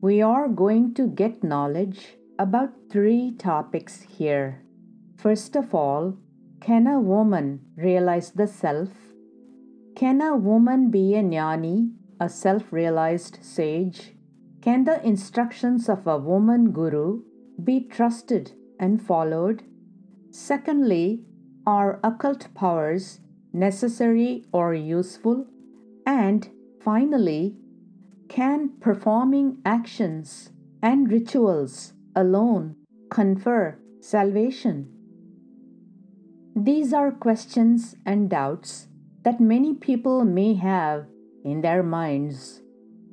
We are going to get knowledge about 3 topics here. First of all, can a woman realize the self? Can a woman be a jnani, a self-realized sage? Can the instructions of a woman guru be trusted and followed? Secondly, are occult powers necessary or useful? And finally, can performing actions and rituals alone confer salvation? These are questions and doubts that many people may have in their minds.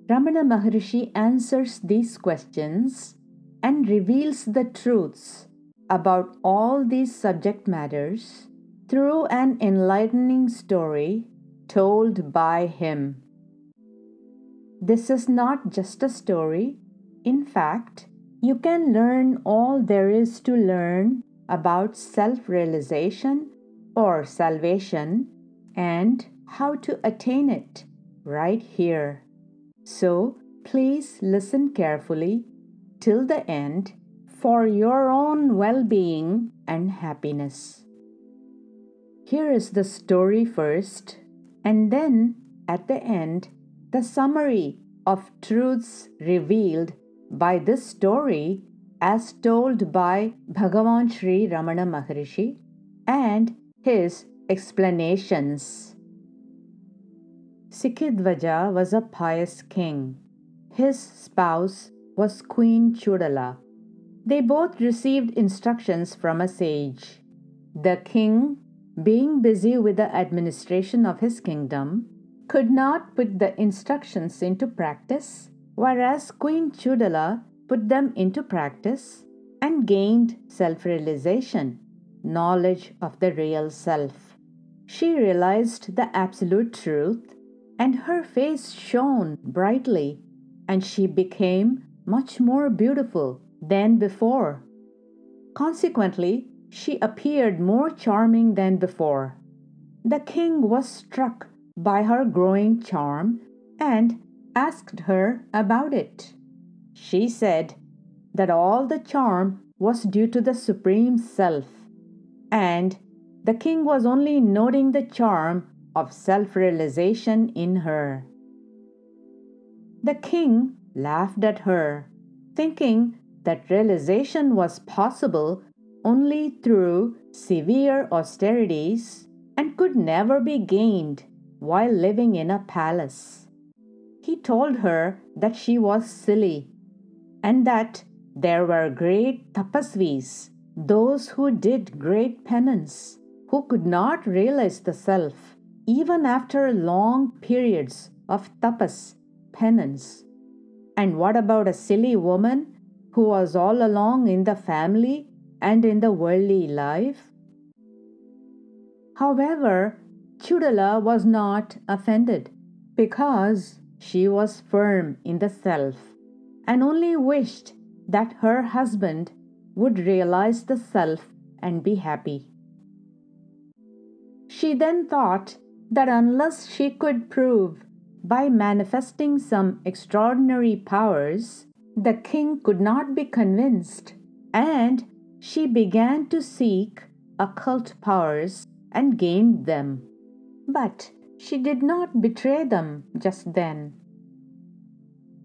Ramana Maharshi answers these questions and reveals the truths about all these subject matters through an enlightening story told by him. This is not just a story. In fact, you can learn all there is to learn about self-realization or salvation and how to attain it right here. So please listen carefully till the end for your own well-being and happiness. Here is the story first, and then at the end, the summary of truths revealed by this story as told by Bhagavan Sri Ramana Maharshi and his explanations. Sikidvaja was a pious king. His spouse was Queen Chudala. They both received instructions from a sage. The king, being busy with the administration of his kingdom, could not put the instructions into practice, whereas Queen Chudala put them into practice and gained self-realization, knowledge of the real self. She realized the absolute truth, and her face shone brightly, and she became much more beautiful than before. Consequently, she appeared more charming than before. The king was struck by her growing charm and asked her about it. She said that all the charm was due to the Supreme Self, and the king was only noting the charm of self-realization in her. The king laughed at her, thinking that realization was possible only through severe austerities and could never be gained while living in a palace. He told her that she was silly and that there were great tapasvis, those who did great penance, who could not realize the self even after long periods of tapas, penance. And what about a silly woman who was all along in the family and in the worldly life? However, Chudala was not offended because she was firm in the self and only wished that her husband would realize the self and be happy. She then thought that unless she could prove by manifesting some extraordinary powers, the king could not be convinced, and she began to seek occult powers and gained them. But she did not betray them just then.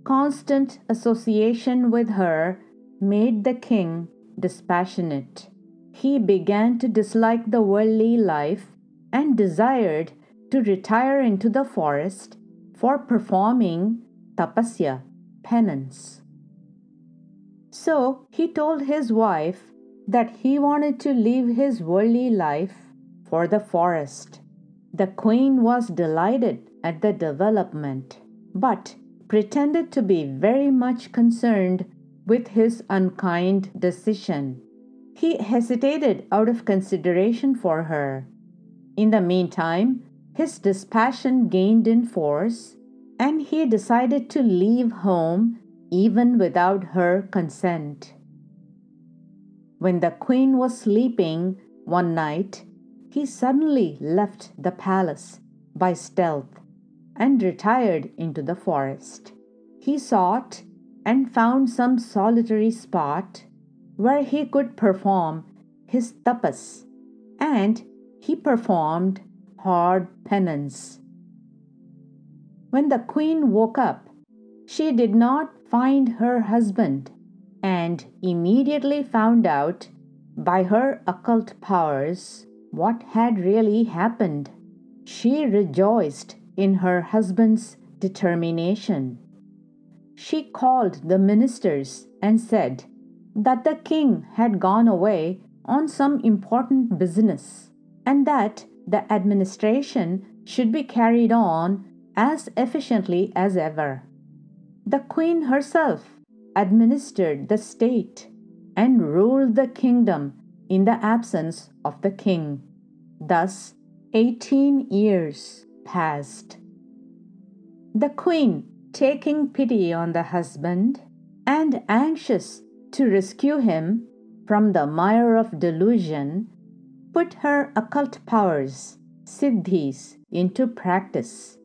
Constant association with her made the king dispassionate. He began to dislike the worldly life and desired to retire into the forest for performing tapasya, penance. So he told his wife that he wanted to leave his worldly life for the forest. The queen was delighted at the development, but pretended to be very much concerned with his unkind decision. He hesitated out of consideration for her. In the meantime, his dispassion gained in force, and he decided to leave home even without her consent. When the queen was sleeping one night, he suddenly left the palace by stealth and retired into the forest. He sought and found some solitary spot where he could perform his tapas, and he performed hard penance. When the queen woke up, she did not find her husband and immediately found out by her occult powers what had really happened. She rejoiced in her husband's determination. She called the ministers and said that the king had gone away on some important business and that the administration should be carried on as efficiently as ever. The queen herself administered the state and ruled the kingdom in the absence of the king. Thus, 18 years passed. The queen, taking pity on the husband and anxious to rescue him from the mire of delusion, put her occult powers, siddhis, into practice.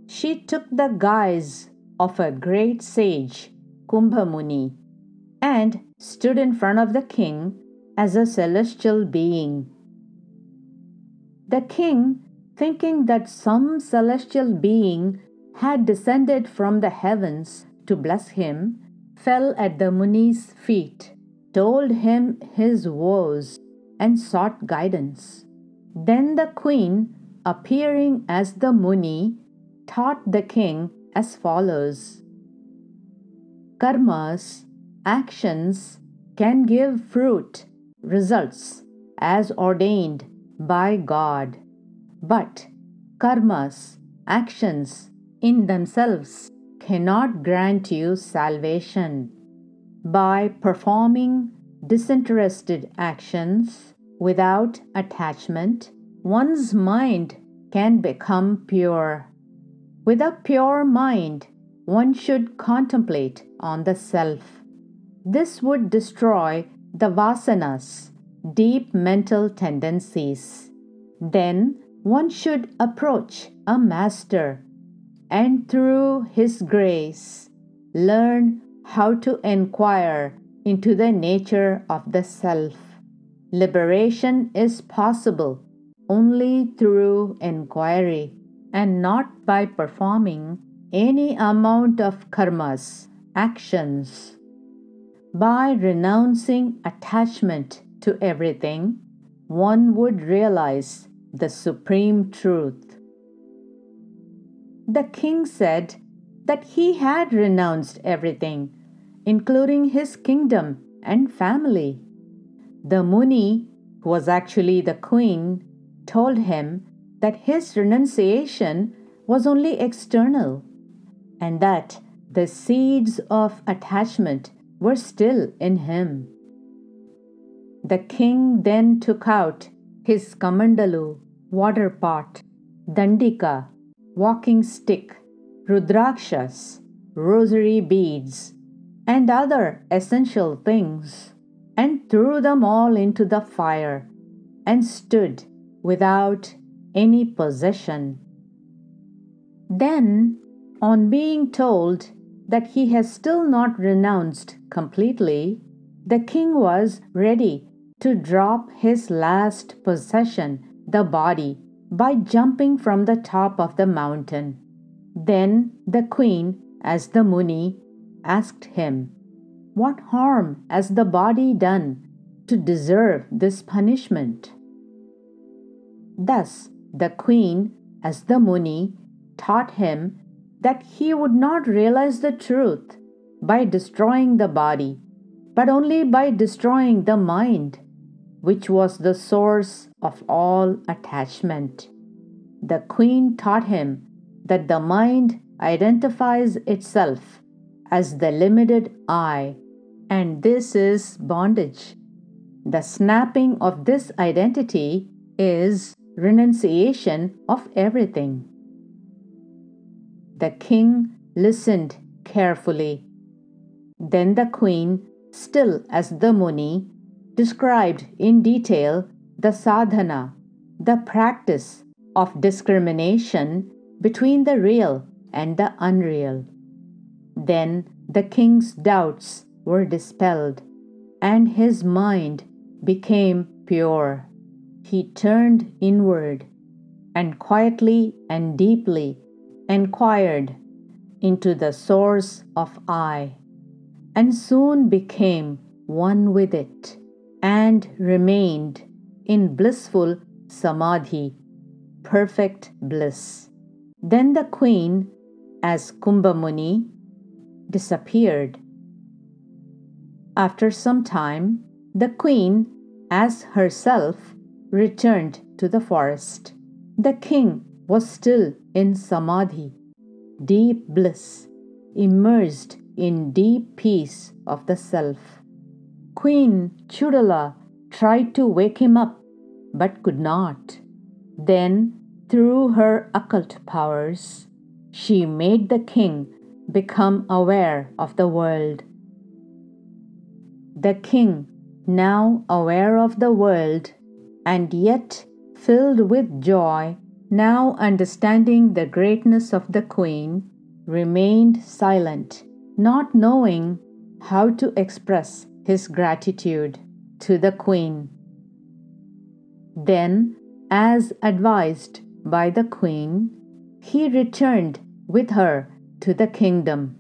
She took the guise of a great sage, Kumbha Muni, and stood in front of the king as a celestial being. The king, thinking that some celestial being had descended from the heavens to bless him, fell at the Muni's feet, told him his woes, and sought guidance. Then the queen, appearing as the Muni, taught the king as follows: Karmas, actions, can give fruit, results, as ordained by God. But karmas, actions, in themselves cannot grant you salvation. By performing disinterested actions without attachment, one's mind can become pure. With a pure mind, one should contemplate on the self. This would destroy the vasanas, deep mental tendencies. Then one should approach a master and through his grace learn how to inquire into the nature of the self. Liberation is possible only through inquiry and not by performing any amount of karmas, actions. By renouncing attachment to everything, one would realize the supreme truth. The king said that he had renounced everything, including his kingdom and family. The Muni, who was actually the queen, told him that his renunciation was only external and that the seeds of attachment were still in him. The king then took out his kamandalu, water pot, dandika, walking stick, rudrakshas, rosary beads, and other essential things, and threw them all into the fire, and stood without any possession. Then, on being told that he has still not renounced completely, the king was ready to drop his last possession, the body, by jumping from the top of the mountain. Then the queen, as the Muni, asked him, "What harm has the body done to deserve this punishment?" Thus the queen, as the Muni, taught him that he would not realize the truth by destroying the body, but only by destroying the mind, which was the source of all attachment. The queen taught him that the mind identifies itself as the limited I, and this is bondage. The snapping of this identity is renunciation of everything. The king listened carefully. Then the queen, still as the Muni, described in detail the sadhana, the practice of discrimination between the real and the unreal. Then the king's doubts were dispelled, and his mind became pure. He turned inward and quietly and deeply inquired into the source of I, and soon became one with it, and remained in blissful samadhi, perfect bliss. Then the queen, as Kumbhamuni, disappeared. After some time, the queen, as herself, returned to the forest. The king was still in samadhi, deep bliss, immersed in deep peace of the self. Queen Chudala tried to wake him up, but could not. Then, through her occult powers, she made the king become aware of the world. The king, now aware of the world, and yet filled with joy, now understanding the greatness of the queen, remained silent, not knowing how to express his gratitude to the queen. Then, as advised by the queen, he returned with her to the kingdom.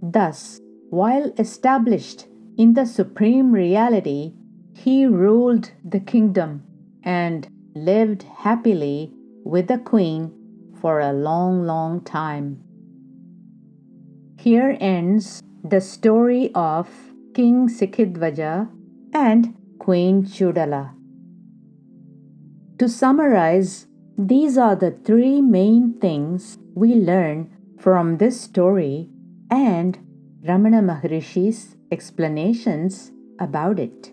Thus, while established in the supreme reality, he ruled the kingdom and lived happily with the queen for a long, long time. Here ends the story of King Sikhidwaja and Queen Chudala. To summarize, these are the three main things we learn from this story and Ramana Maharshi's explanations about it.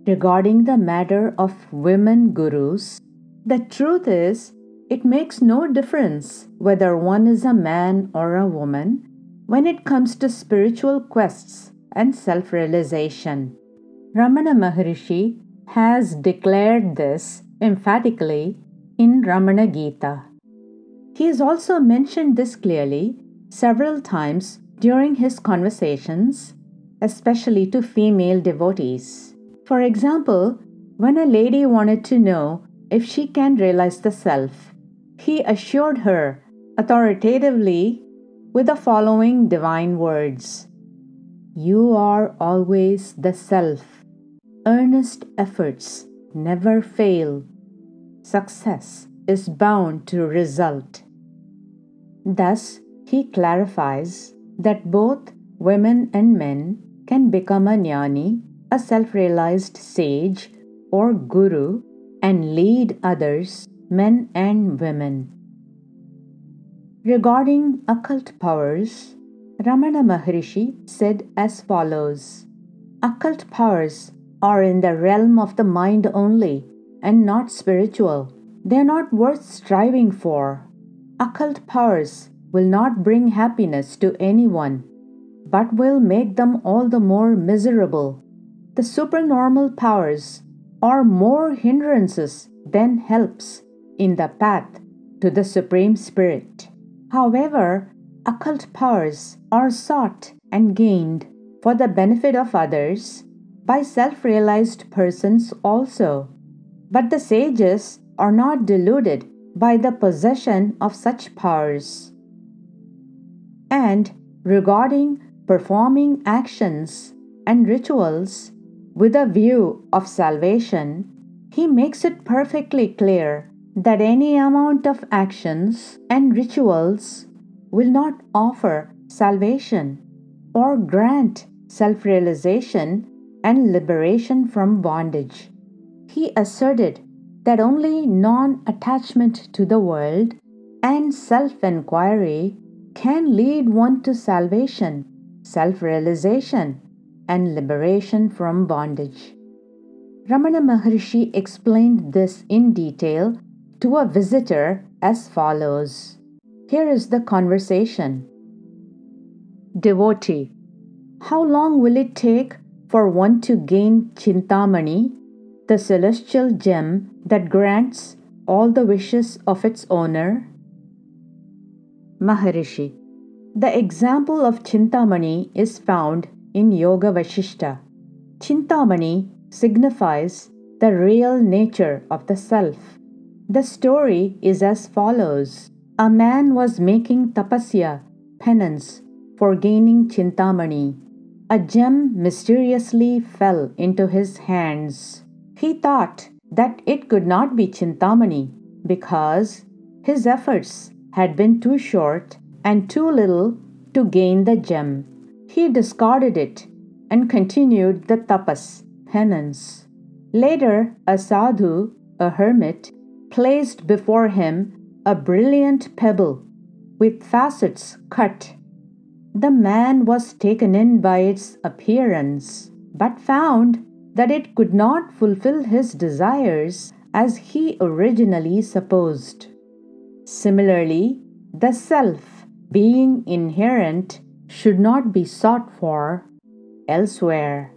Regarding the matter of women gurus, the truth is, it makes no difference whether one is a man or a woman when it comes to spiritual quests and self-realization. Ramana Maharshi has declared this emphatically in Ramana Gita. He has also mentioned this clearly several times during his conversations, especially to female devotees. For example, when a lady wanted to know if she can realize the self, he assured her authoritatively with the following divine words: "You are always the self. Earnest efforts never fail. Success is bound to result." Thus, he clarifies that both women and men can become a jnani, a self-realized sage or guru, and lead others, men and women. Regarding occult powers, Ramana Maharshi said as follows: "Occult powers are in the realm of the mind only and not spiritual. They are not worth striving for. Occult powers will not bring happiness to anyone, but will make them all the more miserable. The supernormal powers are more hindrances than helps in the path to the Supreme Spirit. However, occult powers are sought and gained for the benefit of others by self-realized persons also. But the sages are not deluded by the possession of such powers." And regarding performing actions and rituals with a view of salvation, he makes it perfectly clear that any amount of actions and rituals will not offer salvation or grant self-realization and liberation from bondage. He asserted that only non-attachment to the world and self-enquiry can lead one to salvation, self-realization, and liberation from bondage. Ramana Maharshi explained this in detail to a visitor as follows. Here is the conversation. Devotee: "How long will it take for one to gain Chintamani, the celestial gem that grants all the wishes of its owner?" Maharishi: The example of Chintamani is found in Yoga Vashishta. Chintamani signifies the real nature of the self. The story is as follows. A man was making tapasya, penance, for gaining Chintamani. A gem mysteriously fell into his hands. He thought that it could not be Chintamani because his efforts had been too short and too little to gain the gem. He discarded it and continued the tapas, penance. Later, a sadhu, a hermit, placed before him a brilliant pebble with facets cut. The man was taken in by its appearance, but found that it could not fulfill his desires as he originally supposed. Similarly, the self, being inherent, should not be sought for elsewhere.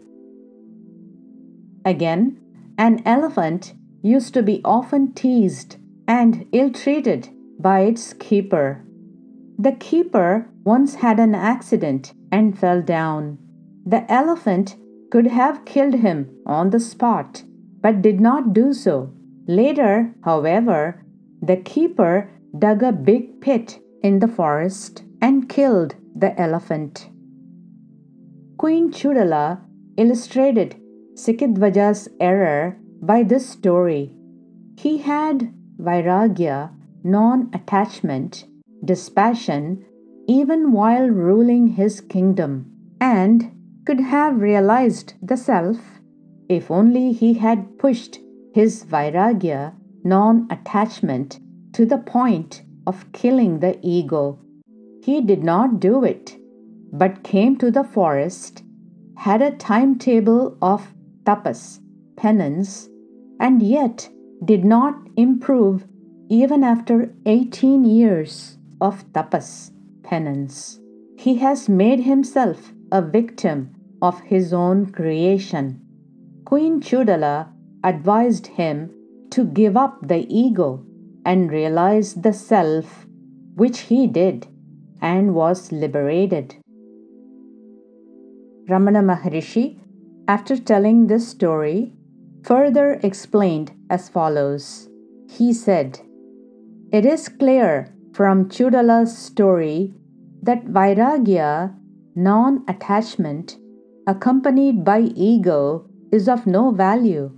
Again, an elephant used to be often teased and ill-treated by its keeper. The keeper once had an accident and fell down. The elephant could have killed him on the spot, but did not do so. Later, however, the keeper dug a big pit in the forest and killed the elephant. Queen Chudala illustrated Sikidvaja's error by this story. He had vairagya, non-attachment, dispassion, even while ruling his kingdom, and could have realized the self if only he had pushed his vairagya, non-attachment, to the point of killing the ego. He did not do it, but came to the forest, had a timetable of tapas, penance, and yet did not improve even after 18 years of tapas, penance. He has made himself a victim of his own creation. Queen Chudala advised him to give up the ego and realize the self, which he did and was liberated. Ramana Maharshi, after telling this story, further explained as follows. He said, "It is clear from Chudala's story that vairagya, non-attachment, accompanied by ego, is of no value,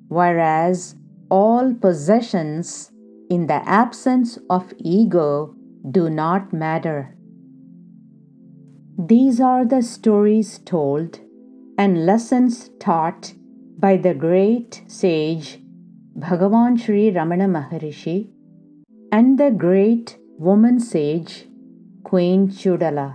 whereas all possessions in the absence of ego do not matter." These are the stories told and lessons taught by the great sage Bhagavan Sri Ramana Maharshi and the great woman sage Queen Chudala.